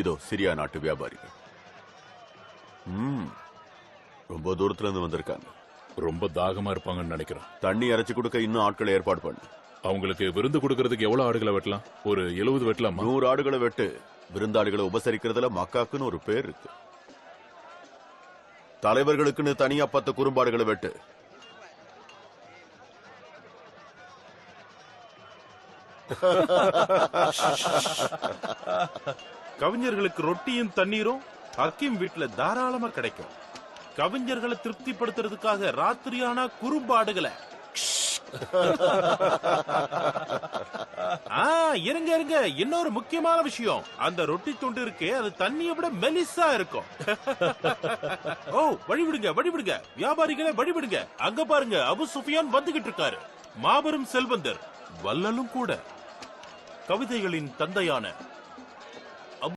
இதோ சிரியா நாட்டு வியாபாரிகள். ரொம்ப தூரத்துல இருந்து வந்திருக்காங்க. ரொம்ப தாகமா இருப்பாங்கன்னு நினைக்கிறேன். தண்ணி இறைச்சி கொடுக்க இன்னும் ஆட்களை ஏற்பாடு பண்ணு. அவங்களுக்கு விருந்து கொடுக்கறதுக்கு எவ்வளவு ஆடுகளை வெட்டலாம்? ஒரு 70 வெட்டலாம். 100 ஆடுகளை வெட்டு. விருந்தாளிகளை உபசரிக்கிறதுல மக்காக்குன்னு ஒரு பேர் இருக்கு. தலைவர்களுக்குன்னு தனியா 10 குறும்பாடுகளை வெட்டு. கவிஞர்களுக்கு ரொட்டியும் தண்ணீரும் ஹக்கீம் வீட்டுல தாராளமா கிடைக்கும். கவிஞர்களை திருப்திப்படுத்துறதுக்காக ராத்திரியானா குறும்பாடுகளை. இருங்க இருங்க, இன்னொரு முக்கியமான விஷயம். அந்த ரொட்டி துண்டு இருக்கே, அது தண்ணியை விட மெலிசா இருக்கும். ஓ, வழிவிடுங்க வழிவிடுங்க, வியாபாரிகளை வழிவிடுங்க. அங்க பாருங்க, அபு சுஃபியான் வந்துகிட்டு இருக்காரு. மாபெரும் செல்வந்தர், வல்லலும் கூட. கவிதைகளின் தந்தையான